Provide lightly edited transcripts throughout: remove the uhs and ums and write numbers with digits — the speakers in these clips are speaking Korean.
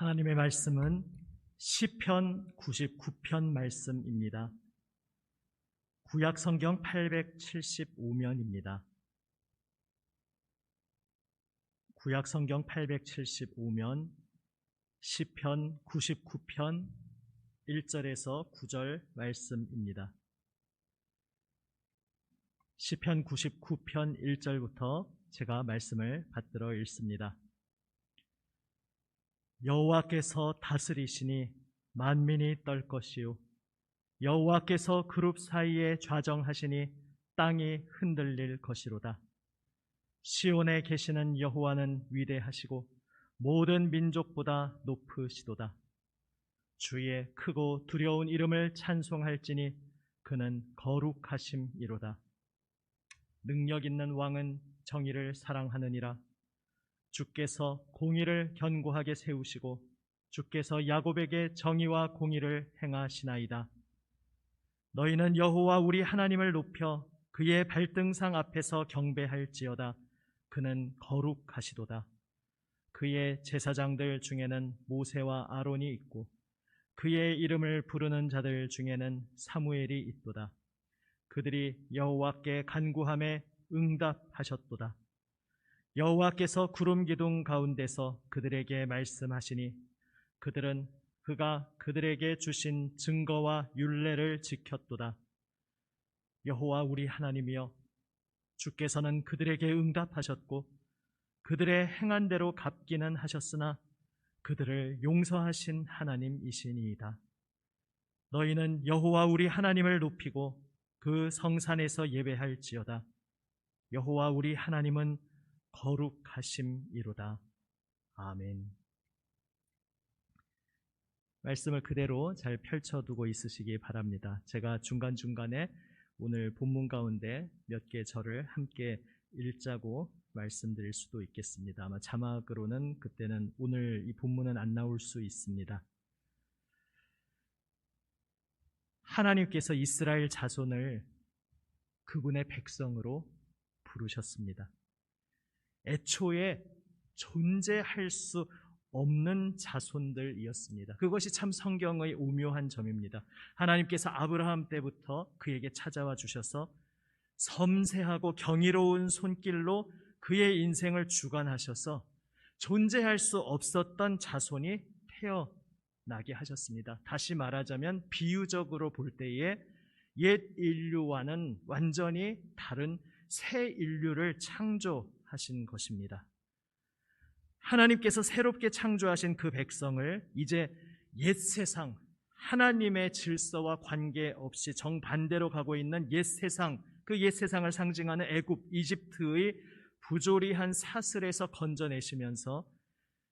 하나님의 말씀은 시편 99편 말씀입니다. 구약 성경 875면입니다. 구약 성경 875면 시편 99편 1절에서 9절 말씀입니다. 시편 99편 1절부터 제가 말씀을 받들어 읽습니다. 여호와께서 다스리시니 만민이 떨 것이요 여호와께서 그룹 사이에 좌정하시니 땅이 흔들릴 것이로다. 시온에 계시는 여호와는 위대하시고 모든 민족보다 높으시도다. 주의 크고 두려운 이름을 찬송할지니 그는 거룩하심이로다. 능력 있는 왕은 정의를 사랑하느니라. 주께서 공의를 견고하게 세우시고 주께서 야곱에게 정의와 공의를 행하시나이다. 너희는 여호와 우리 하나님을 높여 그의 발등상 앞에서 경배할지어다. 그는 거룩하시도다. 그의 제사장들 중에는 모세와 아론이 있고 그의 이름을 부르는 자들 중에는 사무엘이 있도다. 그들이 여호와께 간구함에 응답하셨도다. 여호와께서 구름 기둥 가운데서 그들에게 말씀하시니 그들은 그가 그들에게 주신 증거와 율례를 지켰도다. 여호와 우리 하나님이여, 주께서는 그들에게 응답하셨고 그들의 행한 대로 갚기는 하셨으나 그들을 용서하신 하나님이시니이다. 너희는 여호와 우리 하나님을 높이고 그 성산에서 예배할지어다. 여호와 우리 하나님은 거룩하심이로다. 아멘. 말씀을 그대로 잘 펼쳐두고 있으시기 바랍니다. 제가 중간중간에 오늘 본문 가운데 몇 개 절을 함께 읽자고 말씀드릴 수도 있겠습니다. 아마 자막으로는 그때는 오늘 이 본문은 안 나올 수 있습니다. 하나님께서 이스라엘 자손을 그분의 백성으로 부르셨습니다. 애초에 존재할 수 없는 자손들이었습니다. 그것이 참 성경의 오묘한 점입니다. 하나님께서 아브라함 때부터 그에게 찾아와 주셔서 섬세하고 경이로운 손길로 그의 인생을 주관하셔서 존재할 수 없었던 자손이 태어나게 하셨습니다. 다시 말하자면 비유적으로 볼 때에 옛 인류와는 완전히 다른 새 인류를 창조하신 것입니다. 하나님께서 새롭게 창조하신 그 백성을 이제 옛 세상, 하나님의 질서와 관계없이 정반대로 가고 있는 옛 세상, 그 옛 세상을 상징하는 애굽, 이집트의 부조리한 사슬에서 건져내시면서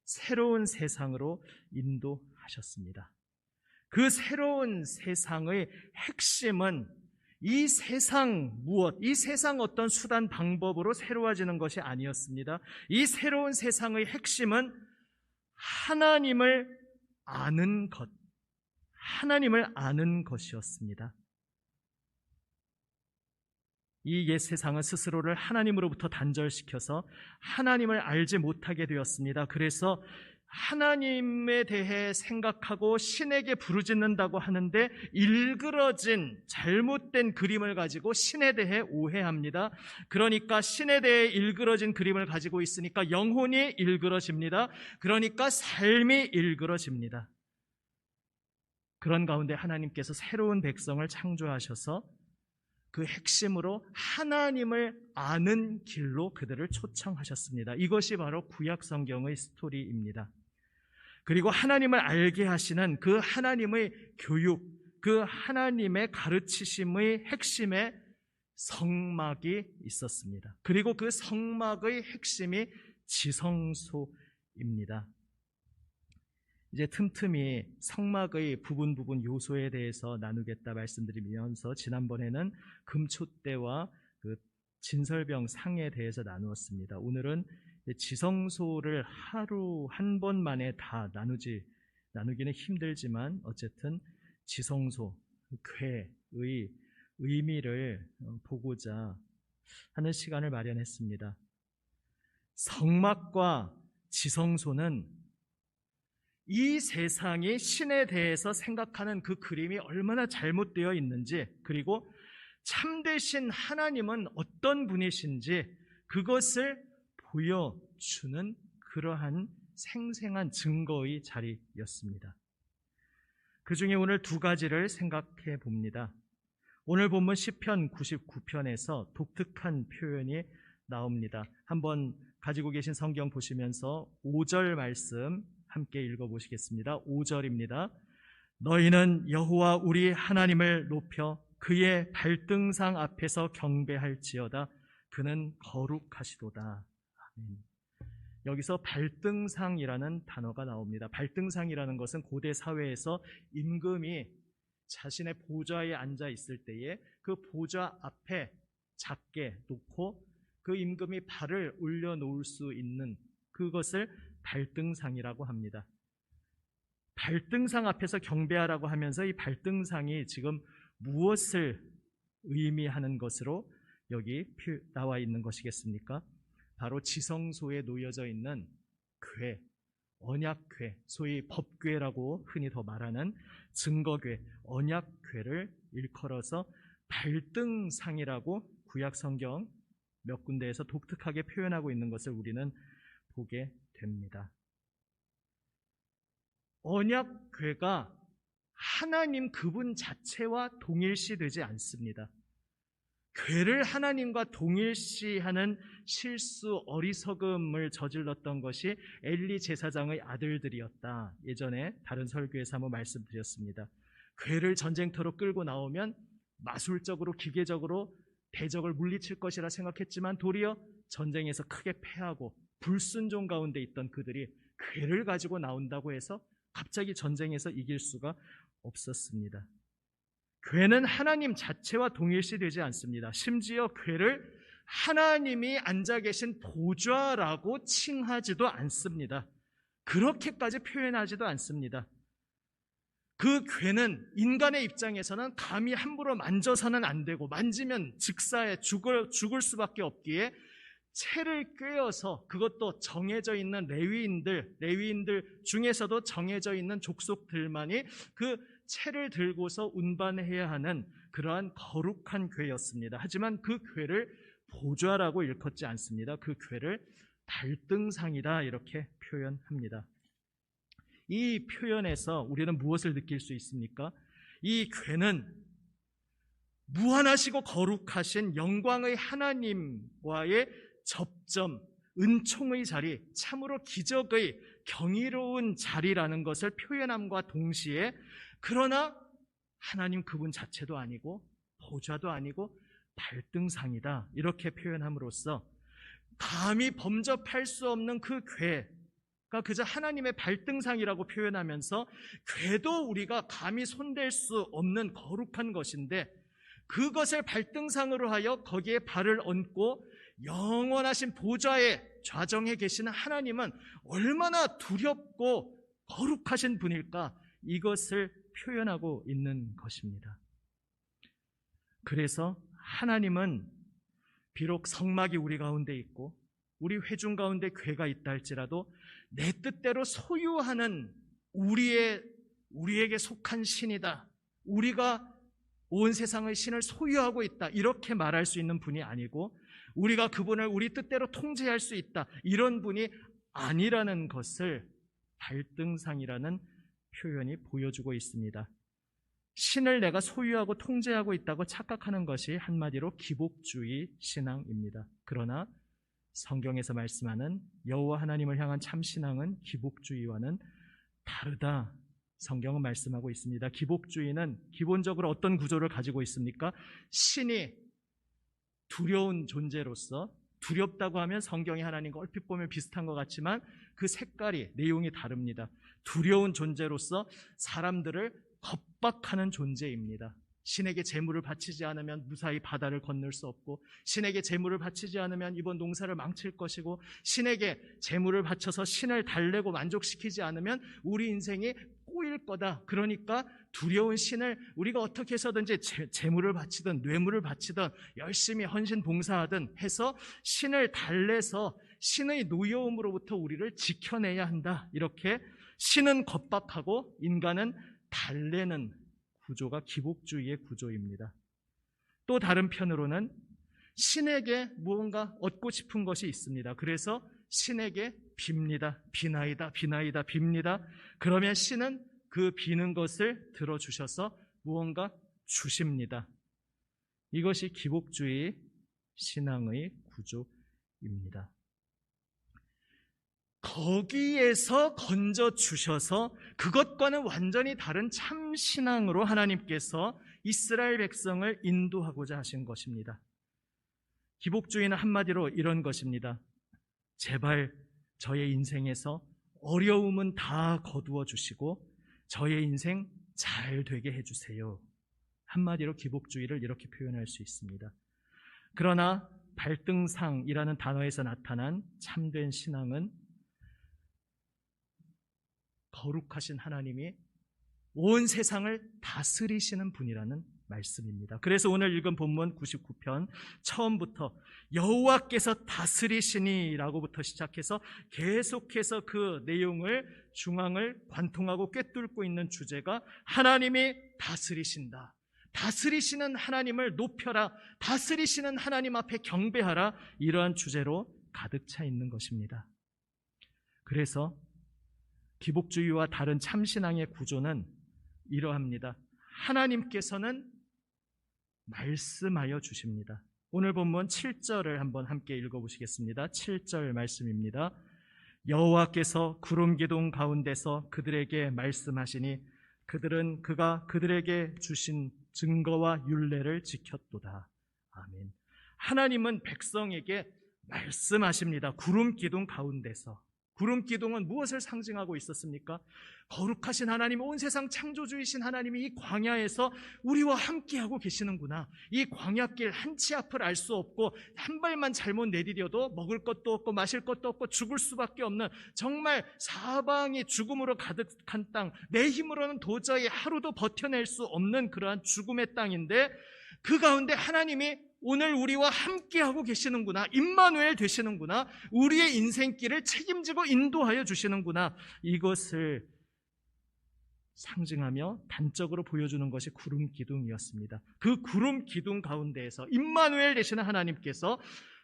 새로운 세상으로 인도하셨습니다. 그 새로운 세상의 핵심은 이 세상 무엇, 이 세상 어떤 수단 방법으로 새로워지는 것이 아니었습니다. 이 새로운 세상의 핵심은 하나님을 아는 것, 하나님을 아는 것이었습니다. 이 옛 세상은 스스로를 하나님으로부터 단절시켜서 하나님을 알지 못하게 되었습니다. 그래서 하나님에 대해 생각하고 신에게 부르짖는다고 하는데 일그러진 잘못된 그림을 가지고 신에 대해 오해합니다. 그러니까 신에 대해 일그러진 그림을 가지고 있으니까 영혼이 일그러집니다. 그러니까 삶이 일그러집니다. 그런 가운데 하나님께서 새로운 백성을 창조하셔서 그 핵심으로 하나님을 아는 길로 그들을 초청하셨습니다. 이것이 바로 구약 성경의 스토리입니다. 그리고 하나님을 알게 하시는 그 하나님의 교육, 그 하나님의 가르치심의 핵심에 성막이 있었습니다. 그리고 그 성막의 핵심이 지성소입니다. 이제 틈틈이 성막의 부분 요소에 대해서 나누겠다 말씀드리면서 지난번에는 금촛대와 그 진설병 상에 대해서 나누었습니다. 오늘은 지성소를 하루 한 번 만에 다 나누기는 힘들지만 어쨌든 지성소, 궤의 의미를 보고자 하는 시간을 마련했습니다. 성막과 지성소는 이 세상이 신에 대해서 생각하는 그 그림이 얼마나 잘못되어 있는지, 그리고 참되신 하나님은 어떤 분이신지 그것을 보여주는 그러한 생생한 증거의 자리였습니다. 그 중에 오늘 두 가지를 생각해 봅니다. 오늘 본문 시편 99편에서 독특한 표현이 나옵니다. 한번 가지고 계신 성경 보시면서 5절 말씀 함께 읽어보시겠습니다. 5절입니다. 너희는 여호와 우리 하나님을 높여 그의 발등상 앞에서 경배할지어다. 그는 거룩하시도다. 아멘. 여기서 발등상이라는 단어가 나옵니다. 발등상이라는 것은 고대 사회에서 임금이 자신의 보좌에 앉아 있을 때에 그 보좌 앞에 작게 놓고 그 임금이 발을 올려놓을 수 있는 그것을 발등상이라고 합니다. 발등상 앞에서 경배하라고 하면서 이 발등상이 지금 무엇을 의미하는 것으로 여기 나와 있는 것이겠습니까? 바로 지성소에 놓여져 있는 궤, 언약궤, 소위 법궤라고 흔히 더 말하는 증거궤, 언약궤를 일컬어서 발등상이라고 구약 성경 몇 군데에서 독특하게 표현하고 있는 것을 우리는 보게 됩니다. 언약궤가 하나님 그분 자체와 동일시되지 않습니다. 궤를 하나님과 동일시하는 실수, 어리석음을 저질렀던 것이 엘리 제사장의 아들들이었다. 예전에 다른 설교에서 한번 말씀드렸습니다. 궤를 전쟁터로 끌고 나오면 마술적으로, 기계적으로 대적을 물리칠 것이라 생각했지만 도리어 전쟁에서 크게 패하고 불순종 가운데 있던 그들이 궤를 가지고 나온다고 해서 갑자기 전쟁에서 이길 수가 없었습니다. 궤는 하나님 자체와 동일시되지 않습니다. 심지어 궤를 하나님이 앉아 계신 보좌라고 칭하지도 않습니다. 그렇게까지 표현하지도 않습니다. 그 궤는 인간의 입장에서는 감히 함부로 만져서는 안 되고 만지면 즉사에 죽을 수밖에 없기에 채를 꿰어서, 그것도 정해져 있는 레위인들 중에서도 정해져 있는 족속들만이 그 채를 들고서 운반해야 하는 그러한 거룩한 궤였습니다. 하지만 그 궤를 보좌라고 일컫지 않습니다. 그 궤를 발등상이다 이렇게 표현합니다. 이 표현에서 우리는 무엇을 느낄 수 있습니까? 이 궤는 무한하시고 거룩하신 영광의 하나님과의 접점, 은총의 자리, 참으로 기적의 경이로운 자리라는 것을 표현함과 동시에, 그러나 하나님 그분 자체도 아니고 보좌도 아니고 발등상이다 이렇게 표현함으로써 감히 범접할 수 없는 그 궤가 그저 하나님의 발등상이라고 표현하면서 궤도 우리가 감히 손댈 수 없는 거룩한 것인데 그것을 발등상으로 하여 거기에 발을 얹고 영원하신 보좌에 좌정해 계시는 하나님은 얼마나 두렵고 거룩하신 분일까, 이것을 표현하고 있는 것입니다. 그래서 하나님은 비록 성막이 우리 가운데 있고 우리 회중 가운데 궤가 있다 할지라도 내 뜻대로 소유하는 우리에게 속한 신이다, 우리가 온 세상의 신을 소유하고 있다 이렇게 말할 수 있는 분이 아니고 우리가 그분을 우리 뜻대로 통제할 수 있다 이런 분이 아니라는 것을 발등상이라는 표현이 보여주고 있습니다. 신을 내가 소유하고 통제하고 있다고 착각하는 것이 한마디로 기복주의 신앙입니다. 그러나 성경에서 말씀하는 여호와 하나님을 향한 참신앙은 기복주의와는 다르다. 성경은 말씀하고 있습니다. 기복주의는 기본적으로 어떤 구조를 가지고 있습니까? 신이 두려운 존재로서, 두렵다고 하면 성경이 하나님과 얼핏 보면 비슷한 것 같지만 그 색깔이, 내용이 다릅니다. 두려운 존재로서 사람들을 겁박하는 존재입니다. 신에게 제물을 바치지 않으면 무사히 바다를 건널 수 없고, 신에게 제물을 바치지 않으면 이번 농사를 망칠 것이고, 신에게 제물을 바쳐서 신을 달래고 만족시키지 않으면 우리 인생이 꼬일 거다. 그러니까 두려운 신을 우리가 어떻게 해서든지 제물을 바치든 뇌물을 바치든 열심히 헌신 봉사하든 해서 신을 달래서 신의 노여움으로부터 우리를 지켜내야 한다. 이렇게 신은 겁박하고 인간은 달래는 구조가 기복주의의 구조입니다. 또 다른 편으로는 신에게 무언가 얻고 싶은 것이 있습니다. 그래서 신에게 빕니다. 비나이다, 비나이다, 빕니다. 그러면 신은 그 비는 것을 들어주셔서 무언가 주십니다. 이것이 기복주의 신앙의 구조입니다. 거기에서 건져주셔서 그것과는 완전히 다른 참 신앙으로 하나님께서 이스라엘 백성을 인도하고자 하신 것입니다. 기복주의는 한마디로 이런 것입니다. 제발 저의 인생에서 어려움은 다 거두어 주시고 저의 인생 잘 되게 해주세요. 한마디로 기복주의를 이렇게 표현할 수 있습니다. 그러나 발등상이라는 단어에서 나타난 참된 신앙은 거룩하신 하나님이 온 세상을 다스리시는 분이라는 말씀입니다. 그래서 오늘 읽은 본문 99편 처음부터 여호와께서 다스리시니 라고부터 시작해서 계속해서 그 내용을 중앙을 관통하고 꿰뚫고 있는 주제가 하나님이 다스리신다. 다스리시는 하나님을 높여라. 다스리시는 하나님 앞에 경배하라. 이러한 주제로 가득 차 있는 것입니다. 그래서 기복주의와 다른 참신앙의 구조는 이러합니다. 하나님께서는 말씀하여 주십니다. 오늘 본문 7절을 한번 함께 읽어보시겠습니다. 7절 말씀입니다. 여호와께서 구름 기둥 가운데서 그들에게 말씀하시니 그들은 그가 그들에게 주신 증거와 율례를 지켰도다. 아멘. 하나님은 백성에게 말씀하십니다. 구름 기둥 가운데서. 구름 기둥은 무엇을 상징하고 있었습니까? 거룩하신 하나님, 온 세상 창조주이신 하나님이 이 광야에서 우리와 함께하고 계시는구나. 이 광야길 한 치 앞을 알 수 없고 한 발만 잘못 내디뎌도 먹을 것도 없고 마실 것도 없고 죽을 수밖에 없는 정말 사방이 죽음으로 가득한 땅, 내 힘으로는 도저히 하루도 버텨낼 수 없는 그러한 죽음의 땅인데 그 가운데 하나님이 오늘 우리와 함께하고 계시는구나. 임마누엘 되시는구나. 우리의 인생길을 책임지고 인도하여 주시는구나. 이것을 상징하며 단적으로 보여주는 것이 구름 기둥이었습니다. 그 구름 기둥 가운데에서 임마누엘 되시는 하나님께서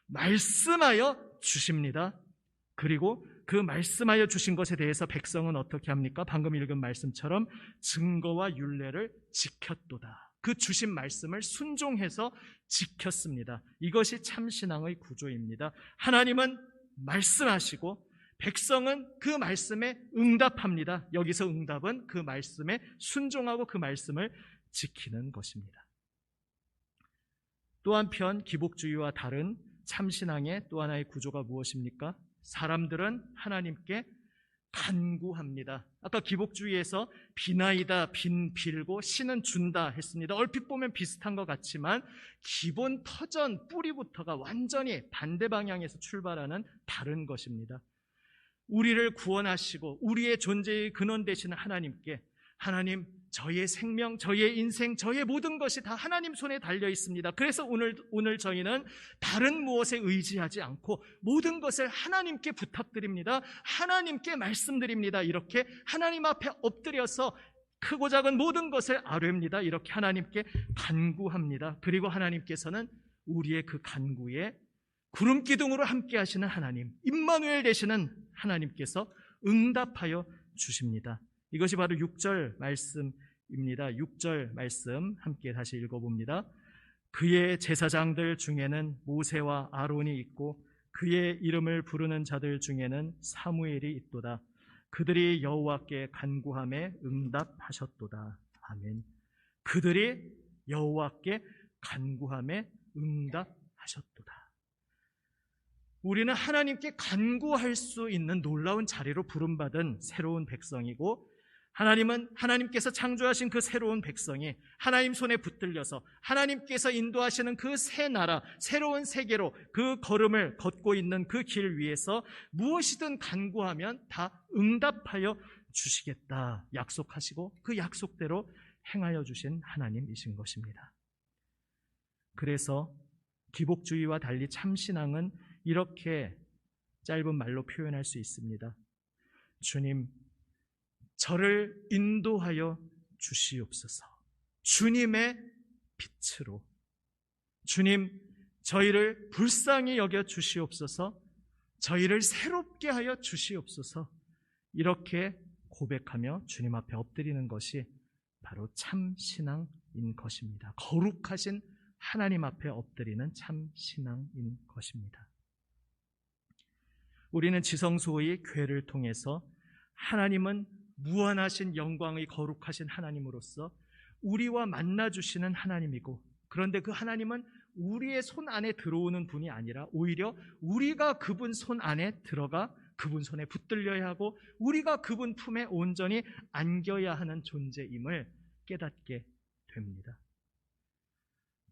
말씀하여 주십니다. 그리고 그 말씀하여 주신 것에 대해서 백성은 어떻게 합니까? 방금 읽은 말씀처럼 증거와 율례를 지켰도다. 그 주신 말씀을 순종해서 지켰습니다. 이것이 참신앙의 구조입니다. 하나님은 말씀하시고 백성은 그 말씀에 응답합니다. 여기서 응답은 그 말씀에 순종하고 그 말씀을 지키는 것입니다. 또 한편 기복주의와 다른 참신앙의 또 하나의 구조가 무엇입니까? 사람들은 하나님께 간구합니다. 아까 기복주의에서 비나이다, 빌고 신은 준다 했습니다. 얼핏 보면 비슷한 것 같지만 기본 터전 뿌리부터가 완전히 반대 방향에서 출발하는 다른 것입니다. 우리를 구원하시고 우리의 존재의 근원 되시는 하나님께 하나님, 저의 생명, 저의 인생, 저의 모든 것이 다 하나님 손에 달려 있습니다. 그래서 오늘 저희는 다른 무엇에 의지하지 않고 모든 것을 하나님께 부탁드립니다. 하나님께 말씀드립니다. 이렇게 하나님 앞에 엎드려서 크고 작은 모든 것을 아뢰입니다. 이렇게 하나님께 간구합니다. 그리고 하나님께서는 우리의 그 간구에 구름 기둥으로 함께 하시는 하나님, 임마누엘 되시는 하나님께서 응답하여 주십니다. 이것이 바로 6절 말씀입니다. 6절 말씀 함께 다시 읽어봅니다. 그의 제사장들 중에는 모세와 아론이 있고 그의 이름을 부르는 자들 중에는 사무엘이 있도다. 그들이 여호와께 간구함에 응답하셨도다. 아멘. 그들이 여호와께 간구함에 응답하셨도다. 우리는 하나님께 간구할 수 있는 놀라운 자리로 부름받은 새로운 백성이고 하나님은 하나님께서 창조하신 그 새로운 백성이 하나님 손에 붙들려서 하나님께서 인도하시는 그 새 나라, 새로운 세계로 그 걸음을 걷고 있는 그 길 위에서 무엇이든 간구하면 다 응답하여 주시겠다 약속하시고 그 약속대로 행하여 주신 하나님이신 것입니다. 그래서 기복주의와 달리 참신앙은 이렇게 짧은 말로 표현할 수 있습니다. 주님, 저를 인도하여 주시옵소서. 주님의 빛으로. 주님, 저희를 불쌍히 여겨 주시옵소서. 저희를 새롭게 하여 주시옵소서. 이렇게 고백하며 주님 앞에 엎드리는 것이 바로 참 신앙인 것입니다. 거룩하신 하나님 앞에 엎드리는 참 신앙인 것입니다. 우리는 지성소의 교회를 통해서 하나님은 무한하신 영광의 거룩하신 하나님으로서 우리와 만나주시는 하나님이고, 그런데 그 하나님은 우리의 손 안에 들어오는 분이 아니라 오히려 우리가 그분 손 안에 들어가 그분 손에 붙들려야 하고 우리가 그분 품에 온전히 안겨야 하는 존재임을 깨닫게 됩니다.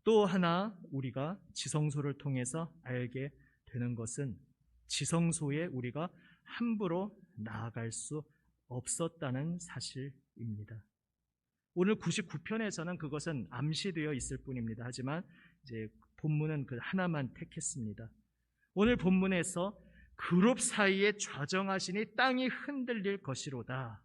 또 하나 우리가 지성소를 통해서 알게 되는 것은 지성소에 우리가 함부로 나아갈 수 없었다는 사실입니다. 오늘 99편에서는 그것은 암시되어 있을 뿐입니다. 하지만 이제 본문은 그 하나만 택했습니다. 오늘 본문에서 그룹 사이에 좌정하시니 땅이 흔들릴 것이로다.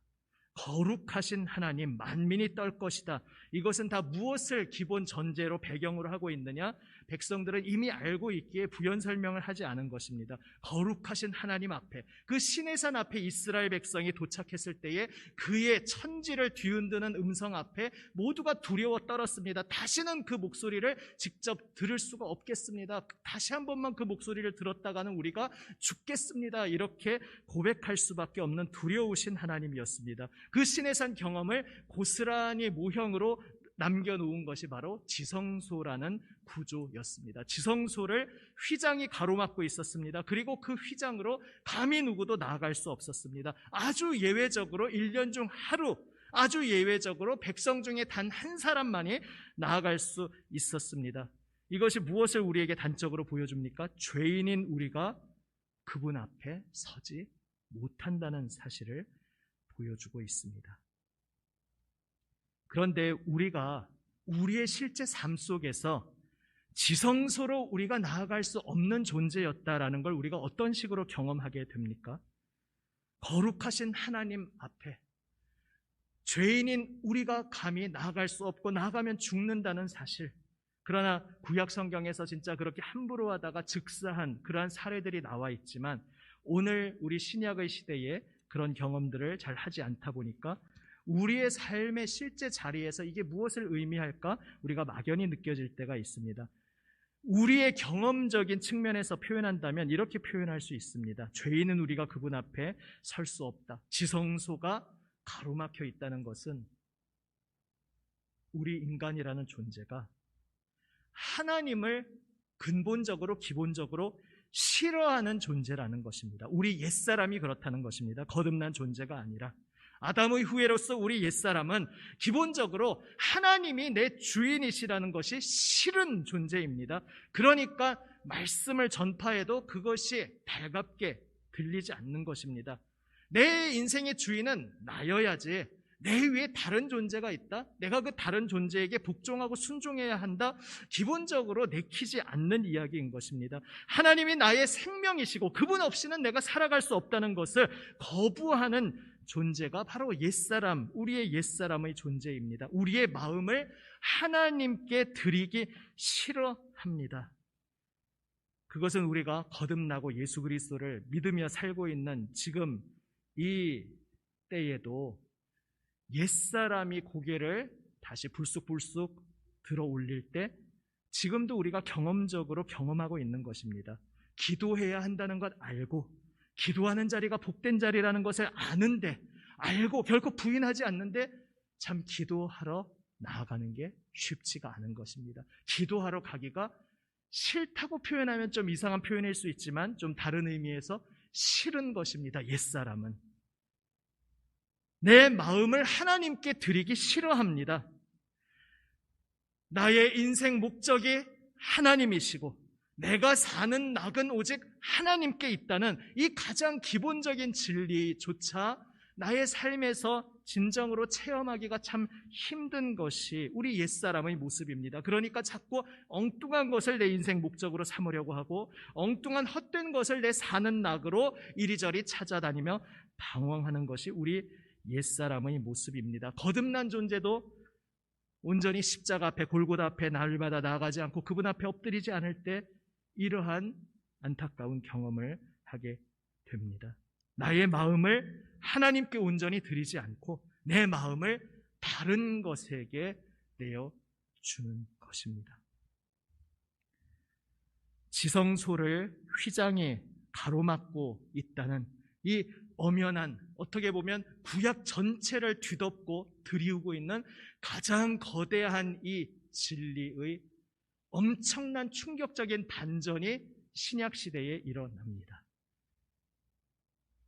거룩하신 하나님, 만민이 떨 것이다. 이것은 다 무엇을 기본 전제로 배경으로 하고 있느냐? 백성들은 이미 알고 있기에 부연 설명을 하지 않은 것입니다. 거룩하신 하나님 앞에, 그 시내산 앞에 이스라엘 백성이 도착했을 때에 그의 천지를 뒤흔드는 음성 앞에 모두가 두려워 떨었습니다. 다시는 그 목소리를 직접 들을 수가 없겠습니다. 다시 한 번만 그 목소리를 들었다가는 우리가 죽겠습니다. 이렇게 고백할 수밖에 없는 두려우신 하나님이었습니다. 그 시내산 경험을 고스란히 모형으로 남겨놓은 것이 바로 지성소라는 구조였습니다. 지성소를 휘장이 가로막고 있었습니다. 그리고 그 휘장으로 감히 누구도 나아갈 수 없었습니다. 아주 예외적으로 1년 중 하루, 아주 예외적으로 백성 중에 단 한 사람만이 나아갈 수 있었습니다. 이것이 무엇을 우리에게 단적으로 보여줍니까? 죄인인 우리가 그분 앞에 서지 못한다는 사실을 보여주고 있습니다. 그런데 우리가 우리의 실제 삶 속에서 지성소로 우리가 나아갈 수 없는 존재였다라는 걸 우리가 어떤 식으로 경험하게 됩니까? 거룩하신 하나님 앞에 죄인인 우리가 감히 나아갈 수 없고 나아가면 죽는다는 사실. 그러나 구약 성경에서 진짜 그렇게 함부로 하다가 즉사한 그러한 사례들이 나와 있지만 오늘 우리 신약의 시대에 그런 경험들을 잘 하지 않다 보니까 우리의 삶의 실제 자리에서 이게 무엇을 의미할까? 우리가 막연히 느껴질 때가 있습니다. 우리의 경험적인 측면에서 표현한다면 이렇게 표현할 수 있습니다. 죄인은 우리가 그분 앞에 설 수 없다. 지성소가 가로막혀 있다는 것은 우리 인간이라는 존재가 하나님을 근본적으로 기본적으로 싫어하는 존재라는 것입니다. 우리 옛사람이 그렇다는 것입니다. 거듭난 존재가 아니라 아담의 후예로서 우리 옛사람은 기본적으로 하나님이 내 주인이시라는 것이 싫은 존재입니다. 그러니까 말씀을 전파해도 그것이 달갑게 들리지 않는 것입니다. 내 인생의 주인은 나여야지 내 위에 다른 존재가 있다? 내가 그 다른 존재에게 복종하고 순종해야 한다? 기본적으로 내키지 않는 이야기인 것입니다. 하나님이 나의 생명이시고 그분 없이는 내가 살아갈 수 없다는 것을 거부하는 존재가 바로 옛사람, 우리의 옛사람의 존재입니다. 우리의 마음을 하나님께 드리기 싫어합니다. 그것은 우리가 거듭나고 예수 그리스도를 믿으며 살고 있는 지금 이 때에도 옛사람이 고개를 다시 불쑥불쑥 들어 올릴 때 지금도 우리가 경험적으로 경험하고 있는 것입니다. 기도해야 한다는 것 알고 기도하는 자리가 복된 자리라는 것을 아는데 알고 결코 부인하지 않는데 참 기도하러 나아가는 게 쉽지가 않은 것입니다. 기도하러 가기가 싫다고 표현하면 좀 이상한 표현일 수 있지만 좀 다른 의미에서 싫은 것입니다. 옛사람은 내 마음을 하나님께 드리기 싫어합니다. 나의 인생 목적이 하나님이시고 내가 사는 낙은 오직 하나님께 있다는 이 가장 기본적인 진리조차 나의 삶에서 진정으로 체험하기가 참 힘든 것이 우리 옛사람의 모습입니다. 그러니까 자꾸 엉뚱한 것을 내 인생 목적으로 삼으려고 하고 엉뚱한 헛된 것을 내 사는 낙으로 이리저리 찾아다니며 방황하는 것이 우리 옛사람의 모습입니다. 거듭난 존재도 온전히 십자가 앞에, 골고다 앞에 날마다 나아가지 않고 그분 앞에 엎드리지 않을 때 이러한 안타까운 경험을 하게 됩니다. 나의 마음을 하나님께 온전히 드리지 않고 내 마음을 다른 것에게 내어주는 것입니다. 지성소를 휘장에 가로막고 있다는 이 엄연한, 어떻게 보면 구약 전체를 뒤덮고 들이우고 있는 가장 거대한 이 진리의 엄청난 충격적인 반전이 신약시대에 일어납니다.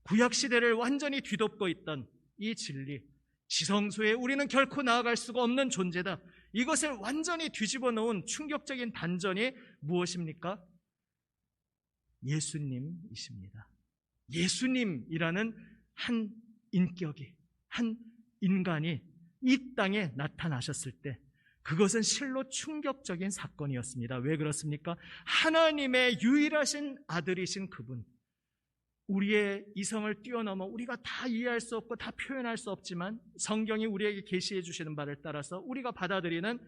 구약시대를 완전히 뒤덮고 있던 이 진리, 지성소에 우리는 결코 나아갈 수가 없는 존재다. 이것을 완전히 뒤집어 놓은 충격적인 반전이 무엇입니까? 예수님이십니다. 예수님이라는 한 인격이, 한 인간이 이 땅에 나타나셨을 때 그것은 실로 충격적인 사건이었습니다. 왜 그렇습니까? 하나님의 유일하신 아들이신 그분, 우리의 이성을 뛰어넘어 우리가 다 이해할 수 없고 다 표현할 수 없지만 성경이 우리에게 계시해 주시는 바를 따라서 우리가 받아들이는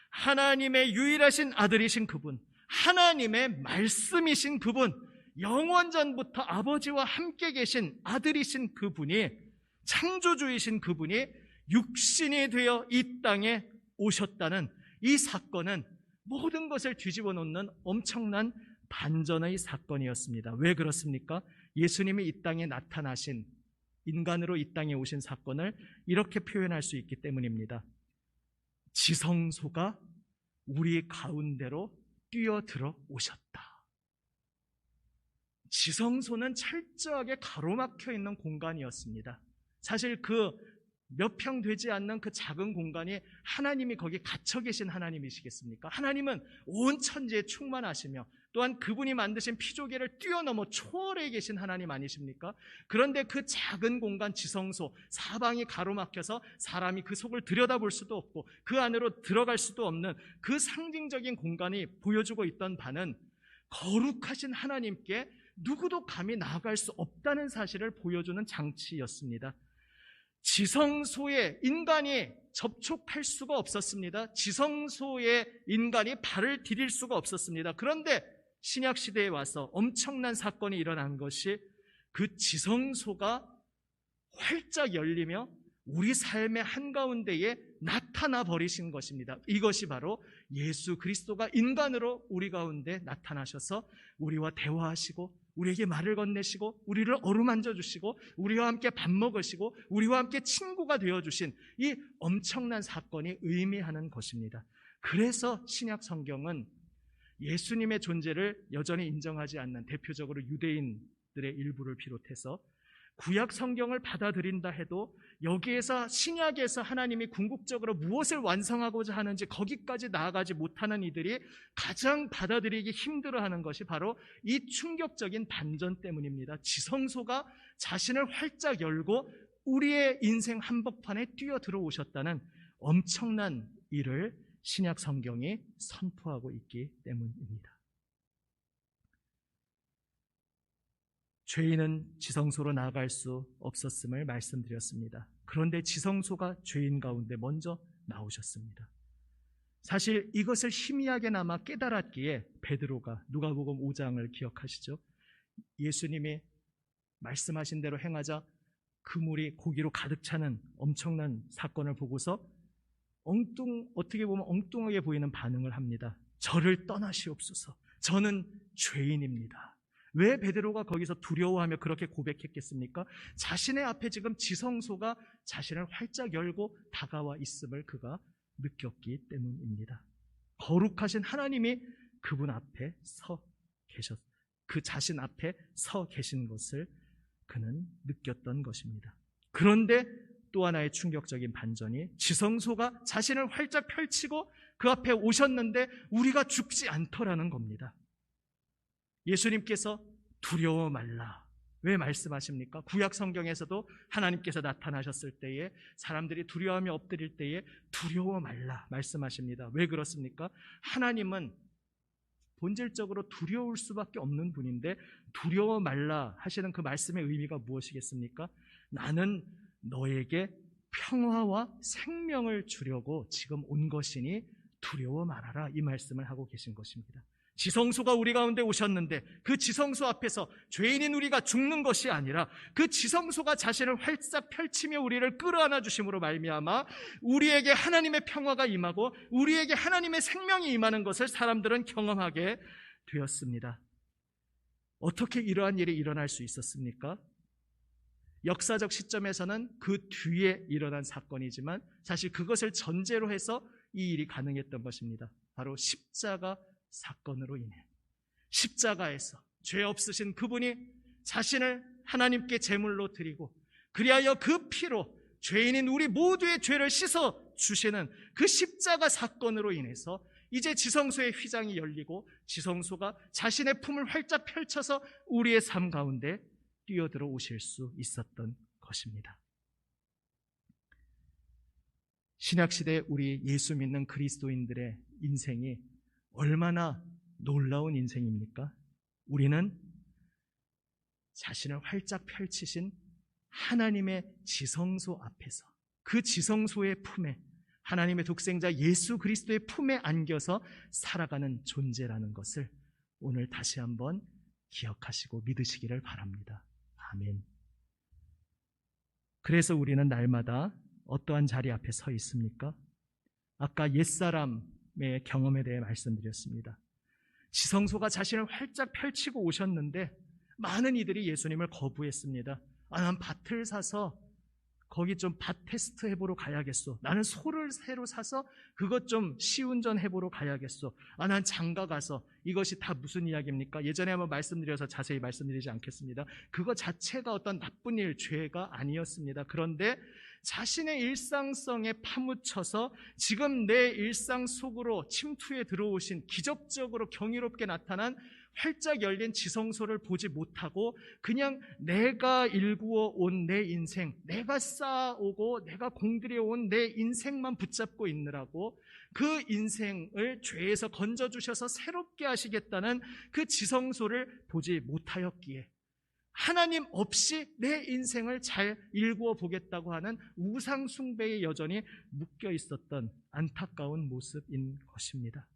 하나님의 유일하신 아들이신 그분, 하나님의 말씀이신 그분, 영원전부터 아버지와 함께 계신 아들이신 그분이, 창조주이신 그분이 육신이 되어 이 땅에 오셨다는 이 사건은 모든 것을 뒤집어 놓는 엄청난 반전의 사건이었습니다. 왜 그렇습니까? 예수님이 이 땅에 나타나신, 인간으로 이 땅에 오신 사건을 이렇게 표현할 수 있기 때문입니다. 지성소가 우리 가운데로 뛰어들어 오셨다. 지성소는 철저하게 가로막혀 있는 공간이었습니다. 사실 그 몇 평 되지 않는 그 작은 공간이 하나님이 거기 갇혀 계신 하나님이시겠습니까? 하나님은 온 천지에 충만하시며 또한 그분이 만드신 피조계를 뛰어넘어 초월해 계신 하나님 아니십니까? 그런데 그 작은 공간 지성소, 사방이 가로막혀서 사람이 그 속을 들여다볼 수도 없고 그 안으로 들어갈 수도 없는 그 상징적인 공간이 보여주고 있던 바는 거룩하신 하나님께 누구도 감히 나아갈 수 없다는 사실을 보여주는 장치였습니다. 지성소에 인간이 접촉할 수가 없었습니다. 지성소에 인간이 발을 디딜 수가 없었습니다. 그런데 신약시대에 와서 엄청난 사건이 일어난 것이 그 지성소가 활짝 열리며 우리 삶의 한가운데에 나타나 버리신 것입니다. 이것이 바로 예수 그리스도가 인간으로 우리 가운데 나타나셔서 우리와 대화하시고 우리에게 말을 건네시고 우리를 어루만져 주시고 우리와 함께 밥 먹으시고 우리와 함께 친구가 되어주신 이 엄청난 사건이 의미하는 것입니다. 그래서 신약 성경은 예수님의 존재를 여전히 인정하지 않는 대표적으로 유대인들의 일부를 비롯해서 구약 성경을 받아들인다 해도 여기에서 신약에서 하나님이 궁극적으로 무엇을 완성하고자 하는지 거기까지 나아가지 못하는 이들이 가장 받아들이기 힘들어하는 것이 바로 이 충격적인 반전 때문입니다. 지성소가 자신을 활짝 열고 우리의 인생 한복판에 뛰어들어 오셨다는 엄청난 일을 신약 성경이 선포하고 있기 때문입니다. 죄인은 지성소로 나아갈 수 없었음을 말씀드렸습니다. 그런데 지성소가 죄인 가운데 먼저 나오셨습니다. 사실 이것을 희미하게나마 깨달았기에 베드로가, 누가복음 5장을 기억하시죠? 예수님이 말씀하신 대로 행하자 그물이 고기로 가득 차는 엄청난 사건을 보고서 어떻게 보면 엉뚱하게 보이는 반응을 합니다. 저를 떠나시옵소서. 저는 죄인입니다. 왜 베드로가 거기서 두려워하며 그렇게 고백했겠습니까? 자신의 앞에 지금 지성소가 자신을 활짝 열고 다가와 있음을 그가 느꼈기 때문입니다. 거룩하신 하나님이 그분 앞에 그 자신 앞에 서 계신 것을 그는 느꼈던 것입니다. 그런데 또 하나의 충격적인 반전이 지성소가 자신을 활짝 펼치고 그 앞에 오셨는데 우리가 죽지 않더라는 겁니다. 예수님께서 두려워 말라. 왜 말씀하십니까? 구약 성경에서도 하나님께서 나타나셨을 때에 사람들이 두려워하며 엎드릴 때에 두려워 말라 말씀하십니다. 왜 그렇습니까? 하나님은 본질적으로 두려울 수밖에 없는 분인데 두려워 말라 하시는 그 말씀의 의미가 무엇이겠습니까? 나는 너에게 평화와 생명을 주려고 지금 온 것이니 두려워 말아라, 이 말씀을 하고 계신 것입니다. 지성소가 우리 가운데 오셨는데 그 지성소 앞에서 죄인인 우리가 죽는 것이 아니라 그 지성소가 자신을 활짝 펼치며 우리를 끌어안아 주심으로 말미암아 우리에게 하나님의 평화가 임하고 우리에게 하나님의 생명이 임하는 것을 사람들은 경험하게 되었습니다. 어떻게 이러한 일이 일어날 수 있었습니까? 역사적 시점에서는 그 뒤에 일어난 사건이지만 사실 그것을 전제로 해서 이 일이 가능했던 것입니다. 바로 십자가 사건으로 인해 십자가에서 죄 없으신 그분이 자신을 하나님께 제물로 드리고 그리하여 그 피로 죄인인 우리 모두의 죄를 씻어 주시는 그 십자가 사건으로 인해서 이제 지성소의 휘장이 열리고 지성소가 자신의 품을 활짝 펼쳐서 우리의 삶 가운데 뛰어들어 오실 수 있었던 것입니다. 신약시대 우리 예수 믿는 그리스도인들의 인생이 얼마나 놀라운 인생입니까? 우리는 자신을 활짝 펼치신 하나님의 지성소 앞에서 그 지성소의 품에 하나님의 독생자 예수 그리스도의 품에 안겨서 살아가는 존재라는 것을 오늘 다시 한번 기억하시고 믿으시기를 바랍니다. 아멘. 그래서 우리는 날마다 어떠한 자리 앞에 서 있습니까? 아까 옛사람의 경험에 대해 말씀드렸습니다. 지성소가 자신을 활짝 펼치고 오셨는데 많은 이들이 예수님을 거부했습니다. 난 밭을 사서 거기 좀 밭 테스트 해보러 가야겠어. 나는 소를 새로 사서 그것 좀 시운전 해보러 가야겠어. 난 장가 가서. 이것이 다 무슨 이야기입니까? 예전에 한번 말씀드려서 자세히 말씀드리지 않겠습니다. 그거 자체가 어떤 나쁜 일, 죄가 아니었습니다. 그런데 자신의 일상성에 파묻혀서 지금 내 일상 속으로 침투해 들어오신 기적적으로 경이롭게 나타난 활짝 열린 지성소를 보지 못하고 그냥 내가 일구어 온 내 인생, 내가 쌓아오고 내가 공들여온 내 인생만 붙잡고 있느라고 그 인생을 죄에서 건져주셔서 새롭게 하시겠다는 그 지성소를 보지 못하였기에 하나님 없이 내 인생을 잘 일구어 보겠다고 하는 우상 숭배에 여전히 묶여 있었던 안타까운 모습인 것입니다.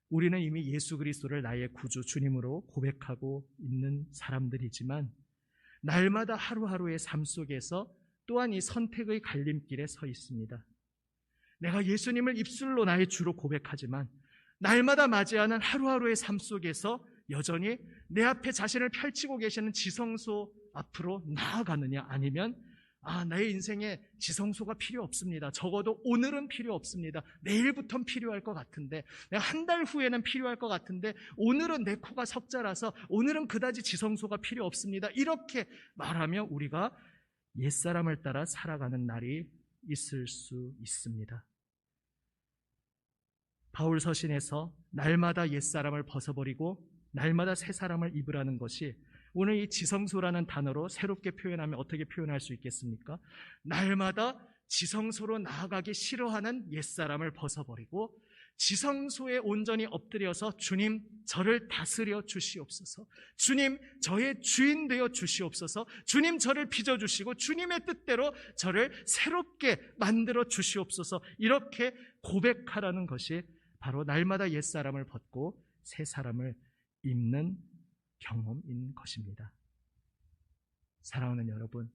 우리는 이미 예수 그리스도를 나의 구주 주님으로 고백하고 있는 사람들이지만 날마다 하루하루의 삶 속에서 또한 이 선택의 갈림길에 서 있습니다. 내가 예수님을 입술로 나의 주로 고백하지만 날마다 맞이하는 하루하루의 삶 속에서 여전히 내 앞에 자신을 펼치고 계시는 지성소 앞으로 나아가느냐, 아니면 나의 인생에 지성소가 필요 없습니다. 적어도 오늘은 필요 없습니다. 내일부터는 필요할 것 같은데, 내가 한 달 후에는 필요할 것 같은데, 오늘은 내 코가 석자라서 오늘은 그다지 지성소가 필요 없습니다. 이렇게 말하며 우리가 옛사람을 따라 살아가는 날이 있을 수 있습니다. 바울 서신에서 날마다 옛사람을 벗어버리고 날마다 새 사람을 입으라는 것이 오늘 이 지성소라는 단어로 새롭게 표현하면 어떻게 표현할 수 있겠습니까? 날마다 지성소로 나아가기 싫어하는 옛사람을 벗어버리고 지성소에 온전히 엎드려서 주님 저를 다스려 주시옵소서, 주님 저의 주인 되어 주시옵소서, 주님 저를 빚어주시고 주님의 뜻대로 저를 새롭게 만들어 주시옵소서, 이렇게 고백하라는 것이 바로 날마다 옛사람을 벗고 새 사람을 입는 경험인 것입니다. 사랑하는 여러분,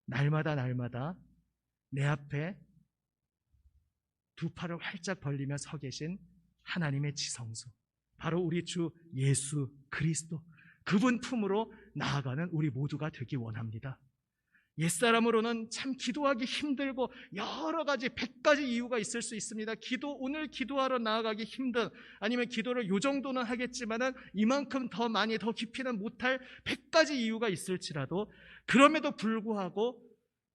날마다 내 앞에 두 팔을 활짝 벌리며 서 계신 하나님의 지성소, 바로 우리 주 예수 그리스도, 그분 품으로 나아가는 우리 모두가 되기 원합니다. 옛사람으로는 참 기도하기 힘들고 여러 가지 100가지 이유가 있을 수 있습니다. 오늘 기도하러 나아가기 힘든, 아니면 기도를 요 정도는 하겠지만은 이만큼 더 많이 더 깊이는 못할 100가지 이유가 있을지라도, 그럼에도 불구하고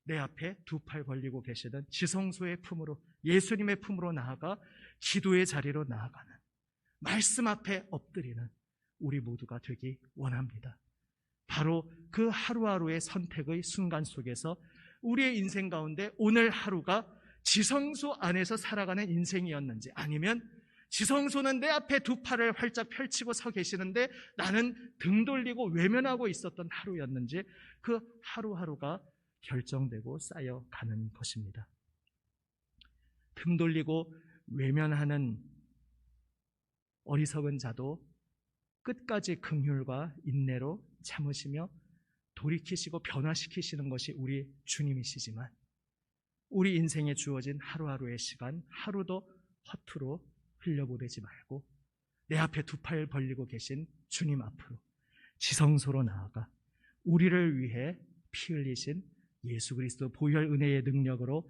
내 앞에 두 팔 벌리고 계시던 지성소의 품으로, 예수님의 품으로 나아가 기도의 자리로 나아가는, 말씀 앞에 엎드리는 우리 모두가 되기 원합니다. 바로 그 하루하루의 선택의 순간 속에서 우리의 인생 가운데 오늘 하루가 지성소 안에서 살아가는 인생이었는지, 아니면 지성소는 내 앞에 두 팔을 활짝 펼치고 서 계시는데 나는 등 돌리고 외면하고 있었던 하루였는지, 그 하루하루가 결정되고 쌓여가는 것입니다. 틈 돌리고 외면하는 어리석은 자도 끝까지 긍휼과 인내로 참으시며 돌이키시고 변화시키시는 것이 우리 주님이시지만 우리 인생에 주어진 하루하루의 시간 하루도 허투루 흘려보내지 말고 내 앞에 두 팔 벌리고 계신 주님 앞으로 지성소로 나아가 우리를 위해 피 흘리신 예수 그리스도 보혈 은혜의 능력으로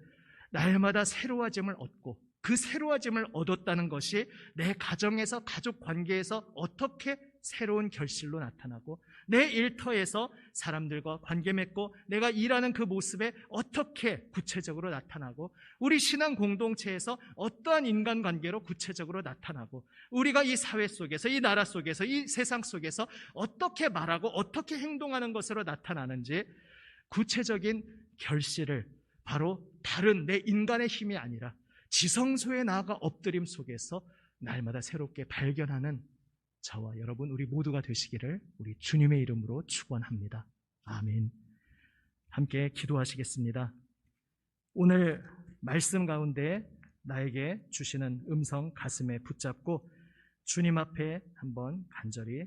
날마다 새로워짐을 얻고 그 새로워짐을 얻었다는 것이 내 가정에서 가족 관계에서 어떻게 새로운 결실로 나타나고 내 일터에서 사람들과 관계 맺고 내가 일하는 그 모습에 어떻게 구체적으로 나타나고 우리 신앙 공동체에서 어떠한 인간관계로 구체적으로 나타나고 우리가 이 사회 속에서 이 나라 속에서 이 세상 속에서 어떻게 말하고 어떻게 행동하는 것으로 나타나는지 구체적인 결실을 바로 다른 내 인간의 힘이 아니라 지성소에 나아가 엎드림 속에서 날마다 새롭게 발견하는 저와 여러분 우리 모두가 되시기를 우리 주님의 이름으로 축원합니다. 아멘. 함께 기도하시겠습니다. 오늘 말씀 가운데 나에게 주시는 음성 가슴에 붙잡고 주님 앞에 한번 간절히